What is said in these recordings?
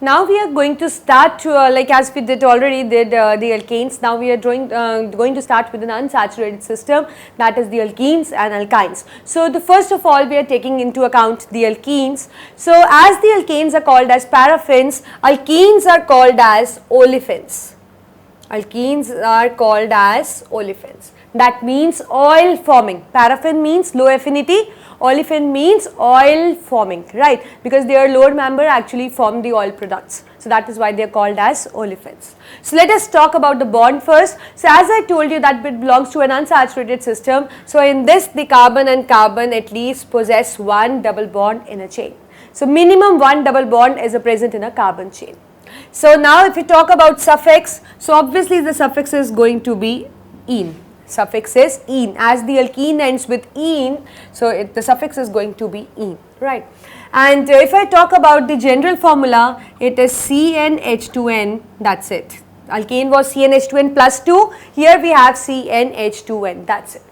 Now we are going to start like as we did already the alkanes. Now we are going to start with an unsaturated system, that is the alkenes and alkynes. So the first of all we are taking into account the alkenes. So as the alkanes are called as paraffins, alkenes are called as olefins. Alkenes are called as olefins. That means oil forming. Paraffin means low affinity, olefin means oil forming, right, because their lower member actually form the oil products. So that is why they are called as olefins. So let us talk about the bond first. So as I told you that it belongs to an unsaturated system. So in this the carbon and carbon at least possess one double bond in a chain. So minimum one double bond is present in a carbon chain. So now if we talk about suffix, so obviously the suffix is going to be -ene. Suffix is -ene, as the alkene ends with -ene, so the suffix is going to be -ene, right. And if I talk about the general formula, it is CnH2n, that is it. Alkane was CnH2n plus 2, here we have CnH2n, that is it.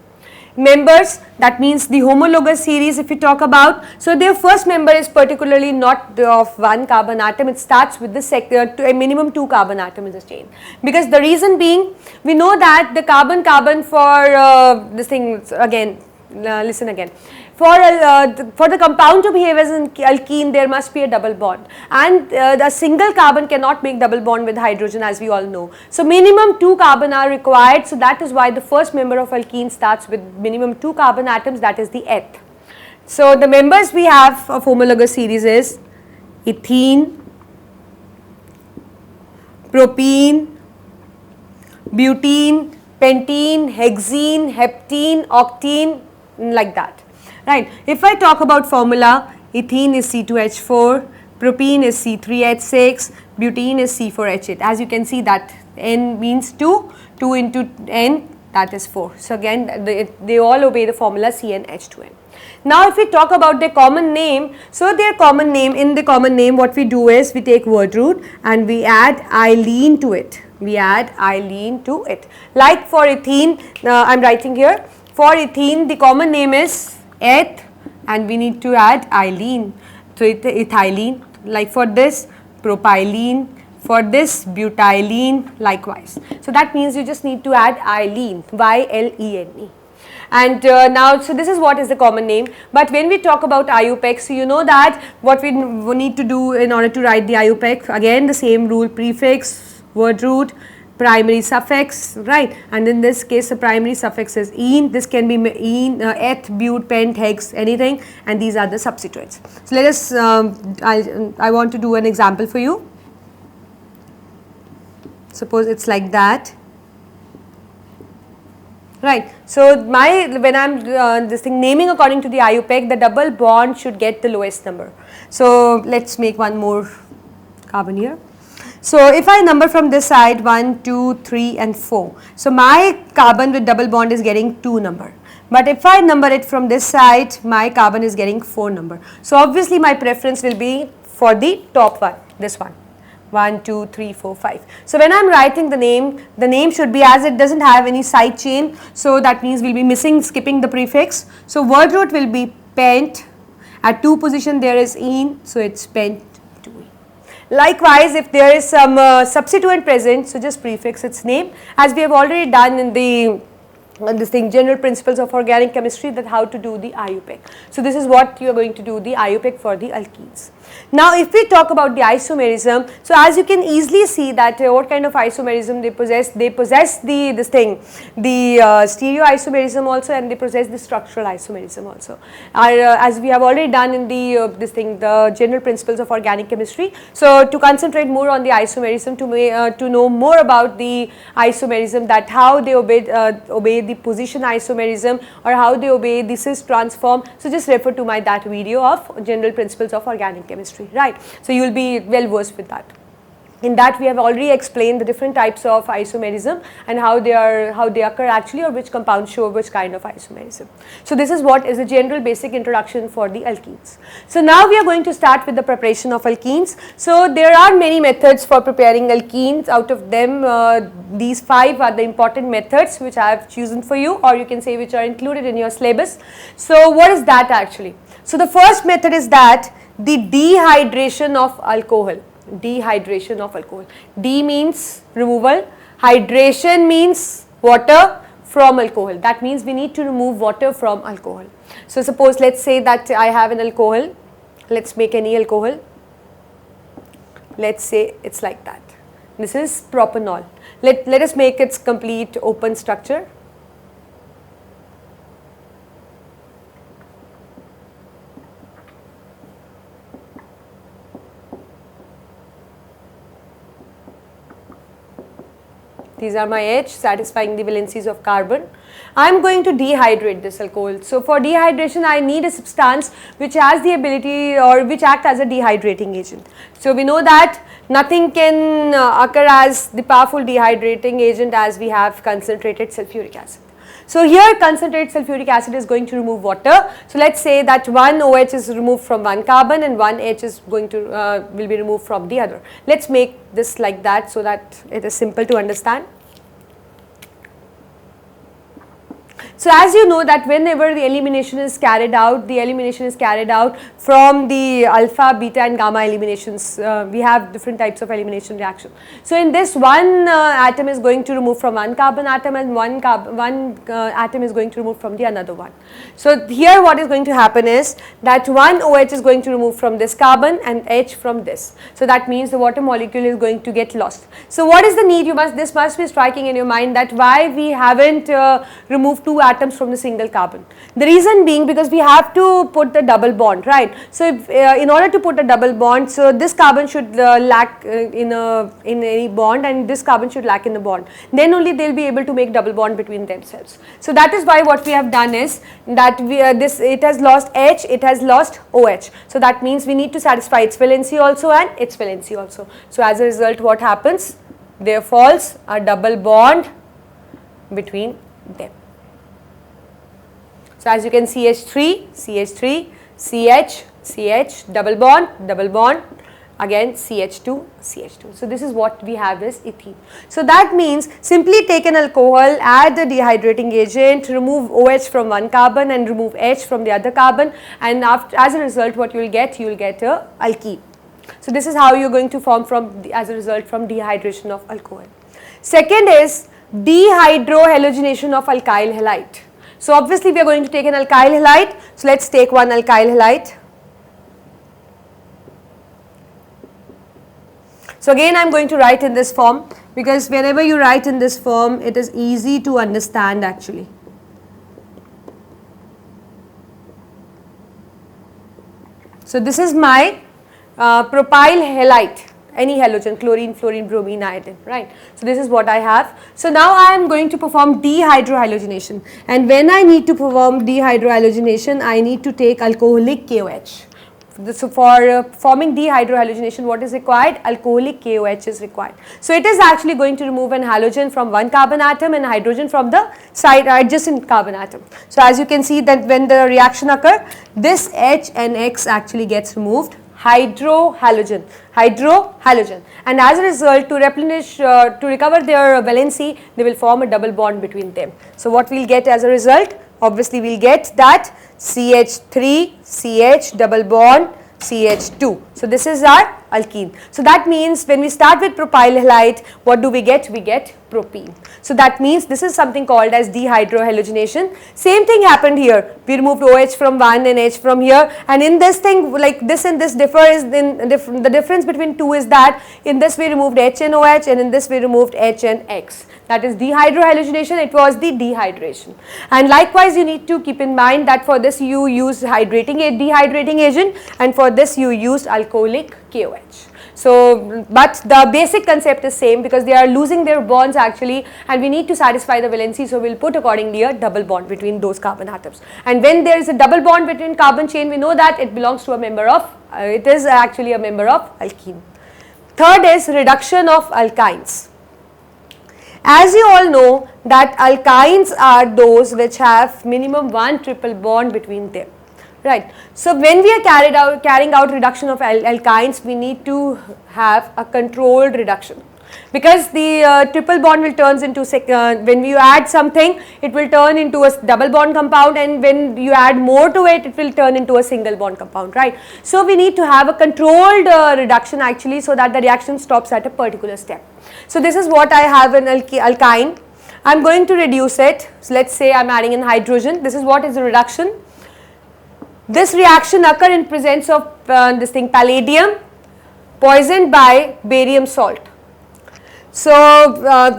Members, that means the homologous series if we talk about. So their first member is particularly not of one carbon atom, it starts with the a minimum 2 carbon atom in the chain, because the reason being we know that the carbon for this thing again, listen again, for the compound to behave as an alkene there must be a double bond, and the single carbon cannot make double bond with hydrogen as we all know. So minimum 2 carbon are required, so that is why the first member of alkene starts with minimum 2 carbon atoms, that is the eth. So the members we have of homologous series is ethene, propene, butene, pentene, hexene, heptene, octene, like that. Right. If I talk about formula, ethene is C2H4, propene is C3H6, butene is C4H8. As you can see that N means 2, 2 into N, that is 4. So again they all obey the formula CnH2n. Now if we talk about their common name, so their common name, in the common name what we do is we take word root and we add -ylene to it. We add -ylene to it. Like for ethene, I am writing here, for ethene the common name is eth and we need to add -ylene, so ethylene. Like for this propylene, for this butylene, likewise. So that means you just need to add -ylene, Y-L-E-N-E. And now, so this is what is the common name. But when we talk about IUPAC, so you know that what we need to do in order to write the IUPAC, again the same rule, prefix, word root, primary suffix, right, and in this case the primary suffix is -ene, this can be -ene, eth, but, pent, hex, anything, and these are the substituents. So let us, I want to do an example for you. Suppose it's like that, right. So when I am this thing naming according to the IUPAC, the double bond should get the lowest number. So let's make one more carbon here. So if I number from this side 1, 2, 3 and 4, so my carbon with double bond is getting 2 number. But if I number it from this side, my carbon is getting 4 number. So obviously my preference will be for the top one, this one. 1, 2, 3, 4, 5. So when I am writing the name should be, as it does not have any side chain, so that means we will be skipping the prefix. So word root will be pent, at 2 position there is -ene, so it is pent. Likewise, if there is some substituent present, so just prefix its name, as we have already done in the this thing, general principles of organic chemistry, that how to do the IUPAC. So this is what you are going to do the IUPAC for the alkenes. Now if we talk about the isomerism, so as you can easily see that what kind of isomerism they possess this thing, the stereoisomerism also, and they possess the structural isomerism also, as we have already done in the this thing, the general principles of organic chemistry. So to concentrate more on the isomerism, to know more about the isomerism, that how they obey the position isomerism, or how they obey the cis transform, so just refer to that video of general principles of organic chemistry, right. So you will be well versed with that. In that we have already explained the different types of isomerism and how they occur actually, or which compounds show which kind of isomerism. So this is what is a general basic introduction for the alkenes. So now we are going to start with the preparation of alkenes. So there are many methods for preparing alkenes. Out of them these 5 are the important methods which I have chosen for you, or you can say which are included in your syllabus. So what is that actually? So the first method is that the dehydration of alcohol. Dehydration of alcohol. D means removal, hydration means water from alcohol. That means we need to remove water from alcohol. So suppose let's say that I have an alcohol, let's make any alcohol, let's say it's like that. This is propanol. Let us make its complete open structure. These are my H satisfying the valencies of carbon. I am going to dehydrate this alcohol. So for dehydration I need a substance which has the ability or which act as a dehydrating agent. So we know that nothing can occur as the powerful dehydrating agent as we have concentrated sulfuric acid. So here concentrated sulfuric acid is going to remove water. So let's say that one OH is removed from one carbon and one H is going to will be removed from the other. Let's make this like that so that it is simple to understand. So as you know that whenever the elimination is carried out, from the alpha, beta and gamma eliminations. We have different types of elimination reaction. So in this one atom is going to remove from one carbon atom and one atom is going to remove from the another one. So here what is going to happen is that one OH is going to remove from this carbon and H from this. So that means the water molecule is going to get lost. So what is the need? This must be striking in your mind that why we haven't removed two atoms from the single carbon. The reason being because we have to put the double bond, right? So if, in order to put a double bond, so this carbon should lack in any bond and this carbon should lack in the bond. Then only they will be able to make double bond between themselves. So that is why what we have done is that it has lost H, it has lost OH. So that means we need to satisfy its valency also and its valency also. So as a result what happens? There falls a double bond between them. So as you can see CH3, CH3, CH, CH, double bond, again CH2, CH2. So this is what we have is ethene. So that means simply take an alcohol, add the dehydrating agent, remove OH from one carbon and remove H from the other carbon, and as a result what you will get a alkene. So this is how you are going to form as a result from dehydration of alcohol. Second is dehydrohalogenation of alkyl halide. So obviously we are going to take an alkyl halide. So let's take one alkyl halide. So again I am going to write in this form because whenever you write in this form it is easy to understand actually. So this is my propyl halide. Any halogen, chlorine, fluorine, bromine, iodine, right. So this is what I have. So now I am going to perform dehydrohalogenation, and when I need to perform dehydrohalogenation, I need to take alcoholic KOH. So for forming dehydrohalogenation, what is required? Alcoholic KOH is required. So it is actually going to remove an halogen from one carbon atom and hydrogen from the side adjacent carbon atom. So as you can see that when the reaction occurs, this H and X actually gets removed. Hydrohalogen, and as a result to replenish, to recover their valency, they will form a double bond between them. So what we will get as a result? Obviously we will get that CH3, CH double bond, CH2. So this is our alkene. So that means when we start with propyl halide, what do we get? We get propene. So that means this is something called as dehydrohalogenation. Same thing happened here. We removed OH from one and H from here, and in this thing like this and this differ is the difference between two is that in this we removed H and OH and in this we removed H and X. That is dehydrohalogenation, it was the dehydration. And likewise you need to keep in mind that for this you use dehydrating agent and for this you used alcoholic KOH. So, but the basic concept is same because they are losing their bonds actually and we need to satisfy the valency, so we will put accordingly a double bond between those carbon atoms. And when there is a double bond between carbon chain, we know that it belongs to a member of, it is actually a member of alkene. Third is reduction of alkynes. As you all know that alkynes are those which have minimum one triple bond between them, right. So when we are carrying out reduction of alkynes, we need to have a controlled reduction. because the triple bond will turns into when you add something, it will turn into a double bond compound, and when you add more to it, it will turn into a single bond compound, right. So we need to have a controlled reduction actually, so that the reaction stops at a particular step. So this is what I have in alkyne. I am going to reduce it. So let us say I am adding in hydrogen. This is what is the reduction. This reaction occur in presence of this thing palladium poisoned by barium salt. So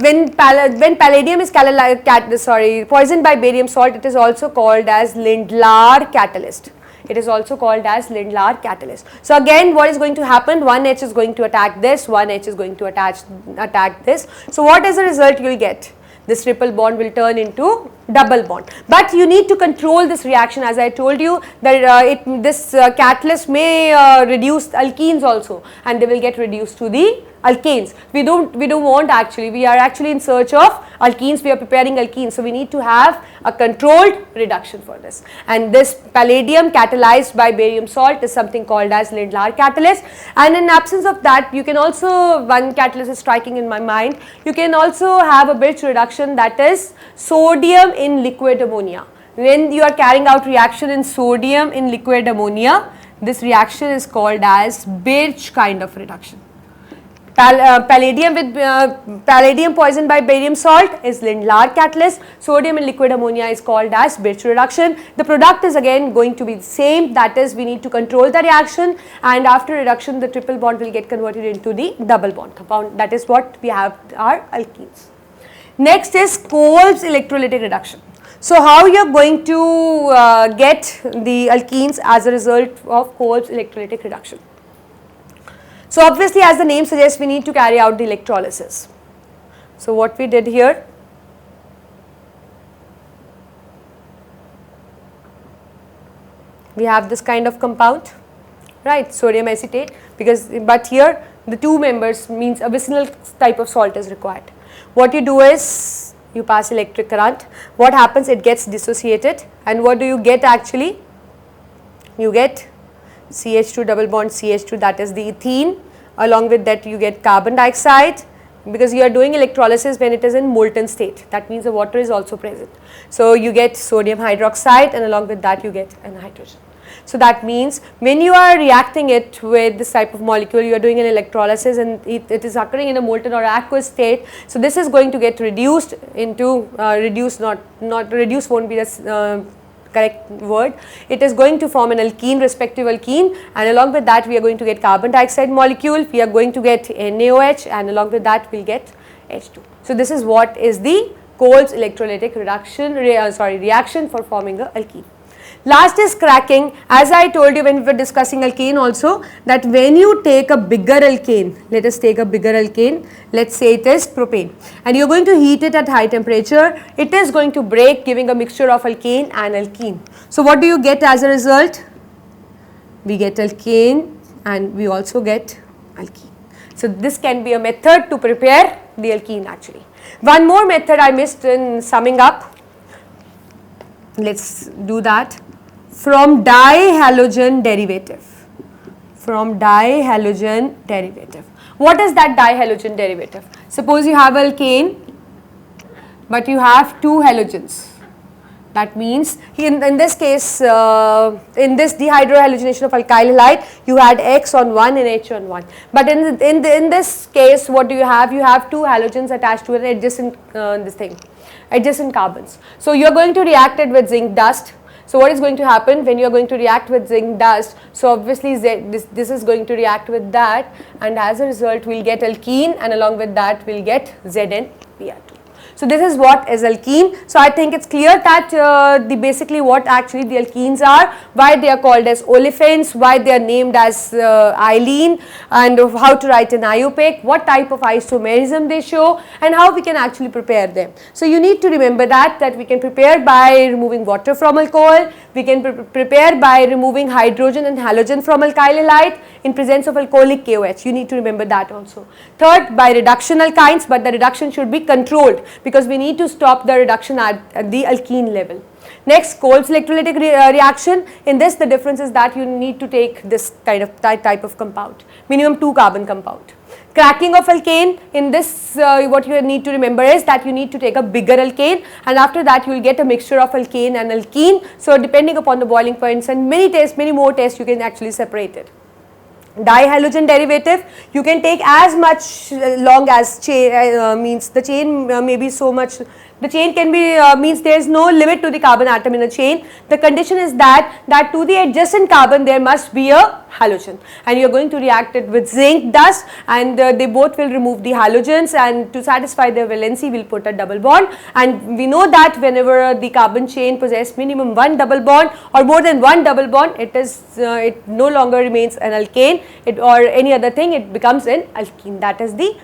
when palladium is poisoned by barium salt, it is also called as Lindlar catalyst. It is also called as Lindlar catalyst. So again, what is going to happen? One H is going to attack this, one H is going to attack this. So what is the result you will get? This triple bond will turn into double bond. But you need to control this reaction, as I told you that this catalyst may reduce alkenes also, and they will get reduced to the alkanes. We don't want actually, we are actually in search of alkenes, we are preparing alkenes. So we need to have a controlled reduction for this, and this palladium catalyzed by barium salt is something called as Lindlar catalyst. And in absence of that, you can also, one catalyst is striking in my mind, you can also have a Birch reduction, that is sodium in liquid ammonia. When you are carrying out reaction in sodium in liquid ammonia, this reaction is called as Birch kind of reduction. Palladium with palladium poisoned by barium salt is Lindlar catalyst. Sodium in liquid ammonia is called as Birch reduction. The product is again going to be the same, that is we need to control the reaction, and after reduction the triple bond will get converted into the double bond compound. That is what we have our alkenes. Next is Kohl's electrolytic reduction. So how you are going to get the alkenes as a result of Kohl's electrolytic reduction? So obviously, as the name suggests, we need to carry out the electrolysis. So what we did here, we have this kind of compound, right, sodium acetate, but here the two members means a vicinal type of salt is required. What you do is you pass electric current. What happens? It gets dissociated, and what do you get actually? You get CH2 double bond CH2, that is the ethene. Along with that you get carbon dioxide, because you are doing electrolysis when it is in molten state. That means the water is also present. So you get sodium hydroxide, and along with that you get an hydrogen. So that means when you are reacting it with this type of molecule, you are doing an electrolysis and it is occurring in a molten or aqueous state. So this is going to get reduced into not reduced won't be the correct word. It is going to form an alkene, respective alkene, and along with that we are going to get carbon dioxide molecule, we are going to get NaOH, and along with that we will get H2. So this is what is the Kohl's electrolytic reaction for forming a alkene. Last is cracking. As I told you when we were discussing alkene also, that when you take a bigger alkane, let us take a bigger alkane, let us say it is propane, and you are going to heat it at high temperature, it is going to break, giving a mixture of alkane and alkene. So what do you get as a result? We get alkane and we also get alkene. So this can be a method to prepare the alkene actually. One more method I missed in summing up. Let's do that. From dihalogen derivative. From dihalogen derivative. What is that dihalogen derivative? Suppose you have alkane, but you have two halogens. That means in this case, in this dehydrohalogenation of alkyl halide, you had X on one and H on one. But in this case, what do you have? You have two halogens attached to an adjacent adjacent carbons. So you are going to react it with zinc dust. So what is going to happen when you are going to react with zinc dust? So obviously this is going to react with that, and as a result we will get alkene, and along with that we will get ZnBr2. So this is what is alkene. So I think it's clear that basically what actually the alkenes are, why they are called as olefins, why they are named as ylene, and how to write an IUPAC, what type of isomerism they show, and how we can actually prepare them. So you need to remember that we can prepare by removing water from alcohol, we can prepare by removing hydrogen and halogen from alkyl halide in presence of alcoholic KOH. You need to remember that also. Third, by reduction alkynes, but the reduction should be controlled, because we need to stop the reduction at the alkene level. Next, Kohl's electrolytic reaction. In this, the difference is that you need to take this type of compound, minimum 2 carbon compound. Cracking of alkane, in this what you need to remember is that you need to take a bigger alkane, and after that you will get a mixture of alkane and alkene. So depending upon the boiling points and many more tests, you can actually separate it. Dihalogen derivative, you can take as much long as chain, means the chain may be so much, the chain can be, means there is no limit to the carbon atom in a chain. The condition is that to the adjacent carbon there must be a halogen, and you are going to react it with zinc dust, and they both will remove the halogens, and to satisfy their valency we will put a double bond. And we know that whenever the carbon chain possess minimum one double bond or more than one double bond, it is it no longer remains an alkane or any other thing, it becomes an alkene. That is the